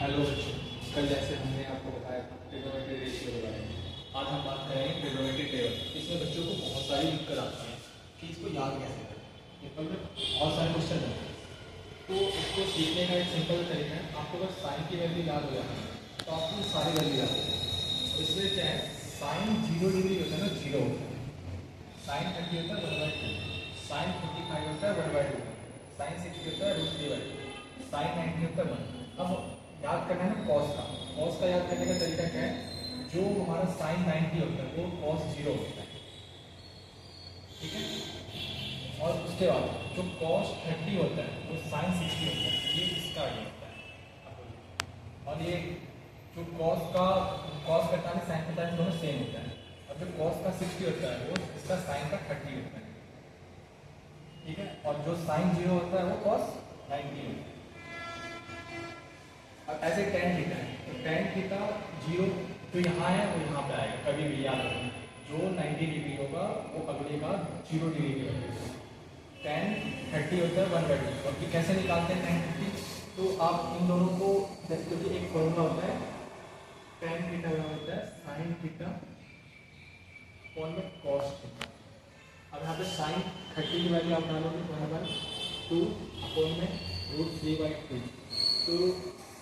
Hello बच्चों, कल जैसे हमने आपको बताया था ट्रिग्नोमेट्री रेशियो के बारे में, आज हम बात करेंगे ट्रिग्नोमेट्री टेबल। इसमें बच्चों को बहुत सारी दिक्कत आती है कि इसको याद कैसे करें। पेपर में बहुत सारे क्वेश्चन होते हैं, तो इसको सीखने का एक सिंपल तरीका है। आपको बस साइन की वैल्यू याद हो जाती है तो आपको सारी वैल्यू याद हो जाती है। इसमें क्या है, साइन 0 डिग्री होता है ना, 0 होता है। साइन 30 होता है 1/2, साइन 45 होता है 1/2, साइन 60 होता है √3/2, साइन 90 होता है 1। अब याद करना है कॉस का। कॉस का याद करने का तरीका क्या है, जो हमारा साइन 90 होता है वो कॉस 0 होता है, ठीक है। और उसके बाद जो कॉस 30 होता है वो साइन 60 होता है, ये इसका आगे होता है। और ये जो कॉस का 45 साइन 45 दोनों सेम होता है, और जो कॉस का 60 होता है वो इसका साइन का 30 होता है, ठीक है। और जो साइन 0 होता है वो कॉस 90 होता है। अब ऐसे tan थीटा है तो tan थीटा 0 जो यहाँ है वो यहाँ पे आएगा, कभी भी याद रखें। जो 90 डिग्री होगा वो अगले का 0 डिग्री की वैल्यू होगा। tan 30 होता है 1/2। और कि कैसे निकालते हैं tan 30, तो आप इन दोनों को जैसे कि एक फॉर्मूला होता है, tan थीटा होता है sin थीटा अपॉन में cos थीटा। अब यहाँ पे sin 30 की वैल्यू आप डालोगे 1/2 अपॉन में √3/2। तो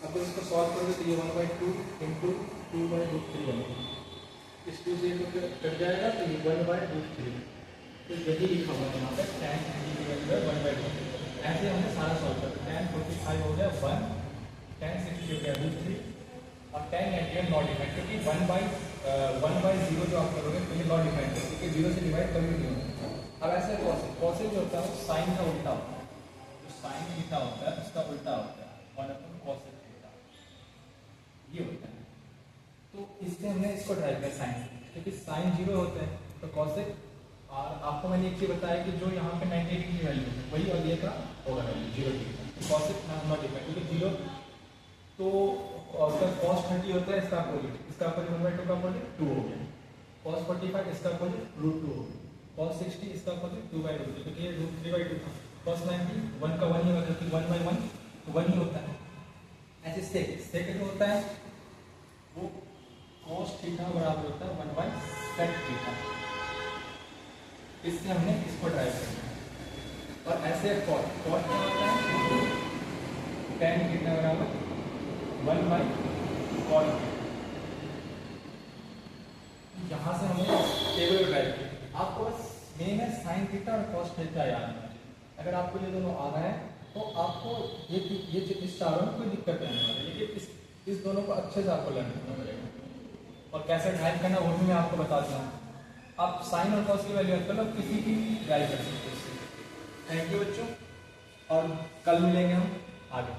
अगर इसको सॉल्व करोगे तो ये 1/2 इंटू 2/√3 बनेगा। इस 2 से कट जाएगा तो ये 1/√3। तो यही लिखा हुआ है यहाँ पे tan 30 की वैल्यू है 1/2। ऐसे हमने सारा सॉल्व किया। tan 45 हो गया 1, tan 60 हो गया √3 और tan 90 नॉट डिफाइंड, क्योंकि 1/0 जो आप करोगे तो ये नॉट डिफाइंड है, क्योंकि 0 से डिवाइड कभी नहीं होता। अब ऐसे कॉसेज जो होता है वो साइन का उल्टा होता है। जो साइन थीटा होता है उसका उल्टा होता है 1/cos थीटा, ये होता है। तो इससे हमने इसको ड्राइव किया साइन, क्योंकि साइन 0 होता है तो कॉसेक। और आपको मैंने एक चीज बताया कि जो यहाँ पे 90 डिग्री की वैल्यू है वही अगले का होगा वैल्यू 0 डिग्री। तो कॉसेक नॉट डिफाइंड, क्योंकि 0 तो उसका cos 30 होता है, इसका अपोजिट 1/2 का अपोजिट 2 हो गया। cos 45 इसका अपोजिट √2 हो गया। cos 60 इसका अपोजिट 2/2, क्योंकि ये √3/2 था। cos 90 1 का 1 ही होगा, क्योंकि 1/1 1 ही होता है। ऐसे सेक जो होता है वो cos थीटा बराबर होता है 1/sec थीटा। इससे हमने इसको ड्राइव करना है। और ऐसे cot क्या होता है, tan थीटा बराबर 1/cot। यहाँ से हमने टेबल ड्राइव किया। आपको बस मेन है साइन थीटा और cos थीटा याद रखना चाहिए। अगर आपको ये दोनों आ रहा है तो आपको ये इस चारों में कोई दिक्कत नहीं होगी, लेकिन इस दोनों को अच्छे से आपको लर्न करना पड़ेगा। और कैसे ड्राइव करना वो भी मैं आपको बता दूँ। आप साइन और कॉस की वैल्यू मतलब किसी की ड्राइव कर सकते हो। थैंक यू बच्चों, और कल मिलेंगे हम आगे।